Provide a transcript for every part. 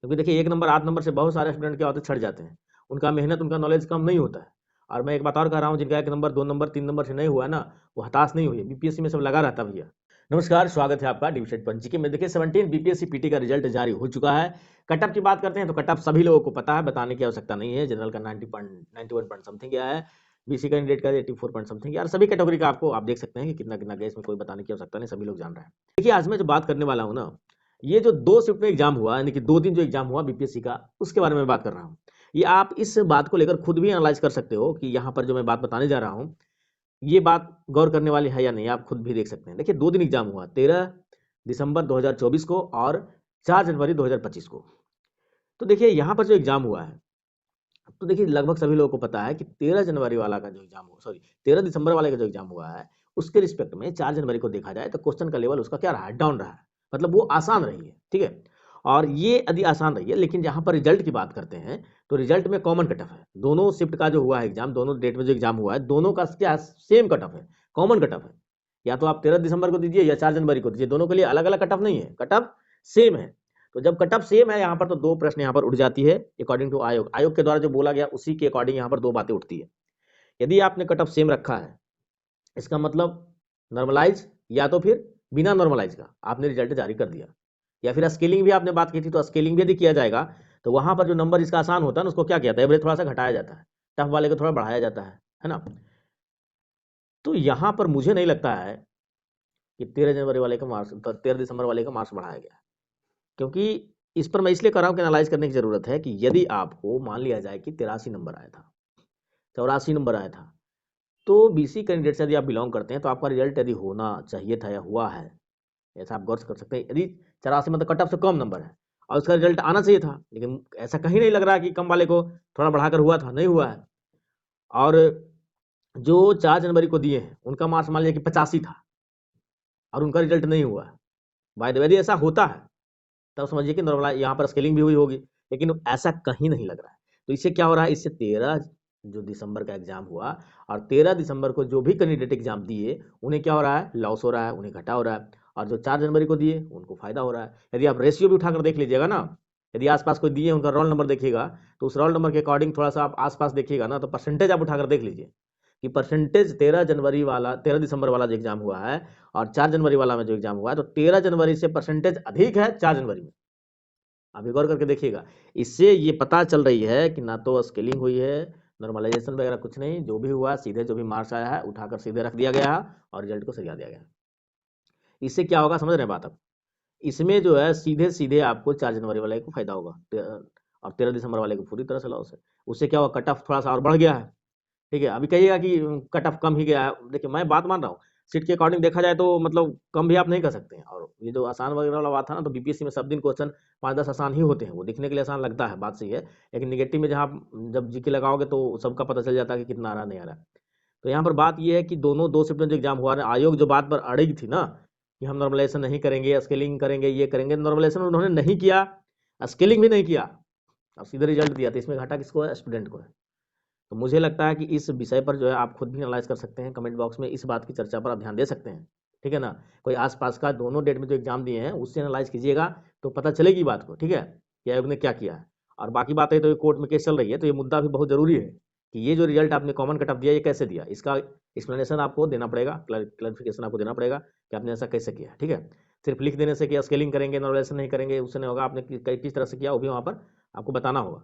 क्योंकि देखिए 1 number 8 number से बहुत सारे स्टूडेंट क्या होते हैं, छट जाते हैं। उनका मेहनत, उनका नॉलेज कम नहीं होता है। और मैं एक बात और कह रहा हूँ, जिनका 1 नंबर 2 नंबर 3 नंबर से नहीं हुआ ना, वो हताश नहीं हुई, बीपीएससी में सब लगा रहता भैया। नमस्कार, स्वागत है आपका डिविजन पंच के में। देखिए 17 बीपीएससी पीटी का रिजल्ट जारी हो चुका है। कट ऑफ की बात करते हैं तो कट ऑफ सभी लोगों को पता है, बताने की आवश्यकता नहीं है। जनरल का 91 पॉइंट समथिंग गया है, बीसी कैंडिडेट का 84 पॉइंट समथिंग, यार सभी कैटेगरी का आपको आप देख सकते हैं कि कितना कितना गया, इसमें कोई बताने की आवश्यकता नहीं, सभी लोग जान रहे हैं। देखिए आज मैं जो बात करने वाला हूँ ना, ये जो 2 शिफ्ट में एग्जाम हुआ, यानी कि 2 दिन जो एग्जाम हुआ बीपीएससी का, उसके बारे में बात कर रहा हूँ। ये आप इस बात को लेकर खुद भी एनालाइज कर सकते हो कि यहाँ पर जो मैं बात बताने जा रहा हूँ, ये बात गौर करने वाली है या नहीं, आप खुद भी देख सकते हैं। देखिए 2 दिन एग्जाम हुआ, 13 दिसंबर 2024 को और 4 जनवरी 2025 को। तो देखिए यहाँ पर जो एग्जाम हुआ है, तो देखिए लगभग सभी लोगों को पता है कि 13 जनवरी वाला का जो एग्जाम हुआ, सॉरी 13 दिसंबर वाले का जो एग्जाम हुआ है, उसके रिस्पेक्ट में 4 जनवरी को देखा जाए तो क्वेश्चन का लेवल उसका क्या रहा है, डाउन रहा है। मतलब वो आसान रही है, ठीक है। और ये यदि आसान रही है, लेकिन जहां पर रिजल्ट की बात करते हैं तो रिजल्ट में कॉमन कट ऑफ है। दोनों शिफ्ट का जो हुआ है एग्जाम, दोनों डेट में जो एग्जाम हुआ है, दोनों का क्या सेम कट ऑफ है, कॉमन कट ऑफ है। या तो आप 13 दिसंबर को दीजिए या 4 जनवरी को दीजिए, दोनों के लिए अलग अलग कट ऑफ नहीं है, कट ऑफ सेम है। तो जब कट ऑफ सेम है यहाँ पर, तो 2 प्रश्न यहाँ पर उठ जाती है अकॉर्डिंग टू आयोग। आयोग के द्वारा जो बोला गया उसी के अकॉर्डिंग यहाँ पर 2 बातें उठती है। यदि आपने कट ऑफ सेम रखा है, इसका मतलब नॉर्मलाइज, या तो फिर बिना नॉर्मलाइज का आपने रिजल्ट जारी कर दिया। या फिर स्केलिंग भी आपने बात की थी, तो स्केलिंग भी यदि किया जाएगा तो वहां पर जो नंबर इसका आसान होता है ना, उसको क्या किया जाता है, एवरेज थोड़ा सा घटाया जाता है, टफ वाले को थोड़ा बढ़ाया जाता है ना। तो यहाँ पर मुझे नहीं लगता है कि 13 जनवरी वाले का मार्क्स, 13 दिसंबर वाले का मार्क्स बढ़ाया गया है। क्योंकि इस पर मैं इसलिए कर रहा हूँ कि एनालाइज करने की जरूरत है कि यदि आपको मान लिया जाए कि 83 नंबर आया था, 84 नंबर आया था, तो बीसी कैंडिडेट से यदि आप बिलोंग करते हैं तो आपका रिजल्ट यदि होना चाहिए था या हुआ है, ऐसा आप गौर कर सकते हैं। यदि 84 मतलब कट ऑफ से कम नंबर है और उसका रिजल्ट आना चाहिए था, लेकिन ऐसा कहीं नहीं लग रहा कि कम वाले को थोड़ा बढ़ाकर हुआ था, नहीं हुआ है। और जो 4 जनवरी को दिए हैं उनका मार्क्स मान लिया कि 85 था और उनका रिजल्ट नहीं हुआ है। बाय द वे यदि ऐसा होता है तब समझिए कि नॉर्मल यहाँ पर स्केलिंग भी हुई होगी, लेकिन ऐसा कहीं नहीं लग रहा है। तो इससे क्या हो रहा है, इससे 13 जो दिसंबर का एग्जाम हुआ और 13 दिसंबर को जो भी कैंडिडेट एग्जाम दिए, उन्हें क्या हो रहा है, लॉस हो रहा है, उन्हें घाटा हो रहा है। और जो 4 जनवरी को दिए उनको फायदा हो रहा है। यदि आप रेशियो भी उठाकर देख लीजिएगा ना, यदि आसपास कोई दिए उनका रोल नंबर देखिएगा, तो उस रोल नंबर के अकॉर्डिंग थोड़ा सा आप आसपास देखिएगा ना, तो परसेंटेज आप उठाकर देख लीजिए कि परसेंटेज 13 जनवरी वाला, 13 दिसंबर वाला जो एग्जाम हुआ है और 4 जनवरी वाला में जो एग्जाम हुआ है, तो 13 जनवरी से परसेंटेज अधिक है 4 जनवरी में। आप एक गौर करके देखिएगा। इससे ये पता चल रही है कि ना तो स्केलिंग हुई है, नॉर्मलाइजेशन वगैरह कुछ नहीं, जो भी हुआ सीधे जो भी मार्क्स आया है उठाकर सीधे रख दिया गया है और रिजल्ट को सरिया दिया गया है। इससे क्या होगा, समझ रहे हैं बात आप। इसमें जो है सीधे सीधे आपको 4 जनवरी वाले को फायदा होगा, और 13 दिसंबर वाले को पूरी तरह से लॉस है। उससे क्या होगा, कट ऑफ थोड़ा सा और बढ़ गया है, ठीक है। अभी कहिएगा कि कट ऑफ कम ही गया है, देखिए मैं बात मान रहा हूँ, सीट के अकॉर्डिंग देखा जाए तो मतलब कम भी आप नहीं कर सकते हैं। और ये जो आसान वगैरह वाला बात था ना, तो बीपीएससी में सब दिन क्वेश्चन 5-10 आसान ही होते हैं, वो दिखने के लिए आसान लगता है, बात सही है। लेकिन निगेटिव में जहाँ आप जब जीके लगाओगे तो सबका पता चल जाता है कि कितना आ रहा नहीं आ रहा। तो यहाँ पर बात ये है कि दोनों 2 शिफ्ट में जो एग्जाम हुआ है, आयोग जो बात पर अड़ी थी ना कि हम नॉर्मलाइजेशन नहीं करेंगे, स्केलिंग करेंगे, ये करेंगे, नॉर्मलाइजेशन उन्होंने नहीं किया, स्केलिंग भी नहीं किया, अब सीधे रिजल्ट दिया, तो इसमें घाटा किसको है, स्टूडेंट को है। तो मुझे लगता है कि इस विषय पर जो है आप खुद भी एनालाइज कर सकते हैं, कमेंट बॉक्स में इस बात की चर्चा पर आप ध्यान दे सकते हैं, ठीक है ना। कोई आसपास का दोनों डेट में जो एग्जाम दिए हैं उससे एनालाइज कीजिएगा, तो पता चलेगी बात को, ठीक है, कि आयोग ने क्या किया है। और बाकी बात है, तो ये कोर्ट में केस चल रही है, तो ये मुद्दा भी बहुत जरूरी है कि ये जो रिजल्ट आपने कॉमन कट ऑफ दिया, ये कैसे दिया, इसका एक्सप्लेनेशन आपको देना पड़ेगा, क्लैरिफिकेशन आपको देना पड़ेगा कि आपने ऐसा कैसे किया, ठीक है। सिर्फ लिख देने से कि स्केलिंग करेंगे, नॉर्मलाइजेशन नहीं करेंगे, उससे नहीं होगा। आपने किस तरह से किया वो भी वहाँ पर आपको बताना होगा।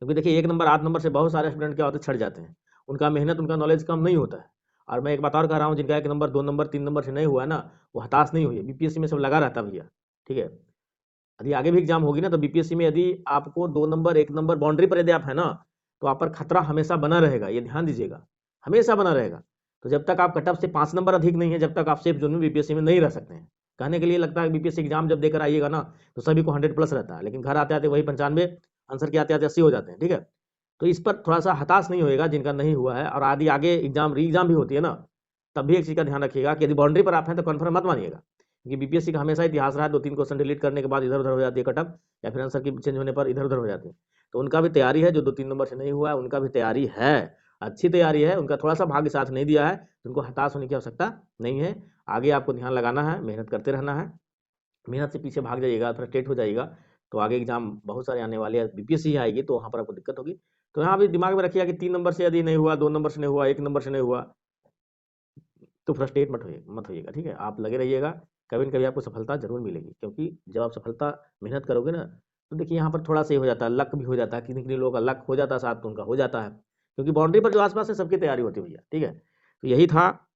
क्योंकि देखिए 1 नंबर 8 नंबर से बहुत सारे स्टूडेंट क्या होते हैं, छट जाते हैं। उनका मेहनत, उनका नॉलेज कम नहीं होता है। और मैं एक बात और कह रहा हूँ, जिनका 1 नंबर 2 नंबर 3 नंबर से नहीं हुआ है ना, वो हताश नहीं हुई, बीपीएससी में सब लगा रहता भैया, ठीक है। यदि आगे भी एग्जाम होगी ना, तो बीपीएससी में यदि आपको 2 नंबर 1 नंबर बाउंड्री पर यदि आप है ना, तो आप पर खतरा हमेशा बना रहेगा, ये ध्यान दीजिएगा, हमेशा बना रहेगा। तो जब तक आप कट ऑफ से 5 नंबर अधिक नहीं है, जब तक आप सेफ जोन में बीपीएससी में नहीं रह सकते हैं। कहने के लिए लगता है बीपीएससी एग्जाम जब देकर आइएगा ना, तो सभी को 100 प्लस रहता है, लेकिन घर आते आते वही 95 आंसर के आते आते 80 हो जाते हैं, ठीक है। तो इस पर थोड़ा सा हताश नहीं होएगा जिनका नहीं हुआ है। और आदि आगे एग्जाम री एग्जाम भी होती है ना, तब भी एक चीज़ का ध्यान रखिएगा कि यदि बाउंड्री पर आप हैं तो कन्फर्म मत मानिएगा, क्योंकि बीपीएससी का हमेशा इतिहास रहा है, 2-3 क्वेश्चन डिलीट करने के बाद इधर उधर हो जाती है कटअप, या फिर आंसर की चेंज होने पर इधर उधर हो जाती है। तो उनका भी तैयारी है, जो 2-3 नंबर से नहीं हुआ है उनका भी तैयारी है, अच्छी तैयारी है। उनका थोड़ा सा भाग्य साथ नहीं दिया है, तो उनको हताश होने की आवश्यकता नहीं है। आगे आपको ध्यान लगाना है, मेहनत करते रहना है। मेहनत से पीछे भाग जाइएगा, फ्रस्ट्रेट हो जाइएगा, तो आगे एग्जाम बहुत सारे आने वाले हैं, बीपीएससी ही आएगी तो वहाँ पर आपको दिक्कत होगी। तो यहाँ भी दिमाग में रखिएगा कि 3 नंबर से यदि नहीं हुआ, 2 नंबर से नहीं हुआ, 1 नंबर से नहीं हुआ, तो फ्रस्ट्रेट मत होइएगा, ठीक है। आप लगे रहिएगा, कभी न कभी आपको सफलता ज़रूर मिलेगी, क्योंकि जब आप सफलता मेहनत करोगे ना, तो देखिए यहाँ पर थोड़ा सा ये हो जाता है, लक भी हो जाता है, किन्हीं-किन्हीं लोगों का लक हो जाता है साथ, तो उनका हो जाता है, क्योंकि बाउंड्री पर जो आस-पास है सबकी तैयारी होती है भैया, ठीक है। तो यही था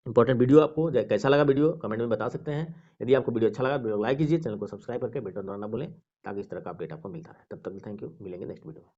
इंपॉर्टेंट वीडियो। आपको कैसा लगा वीडियो कमेंट में बता सकते हैं। यदि आपको वीडियो अच्छा लगा, वीडियो को लाइक कीजिए, चैनल को सब्सक्राइब करके बेल आइकन दबाना ना भूलें, ताकि इस तरह का अपडेट आपको मिलता रहे। तब तक थैंक यू, मिलेंगे नेक्स्ट वीडियो में।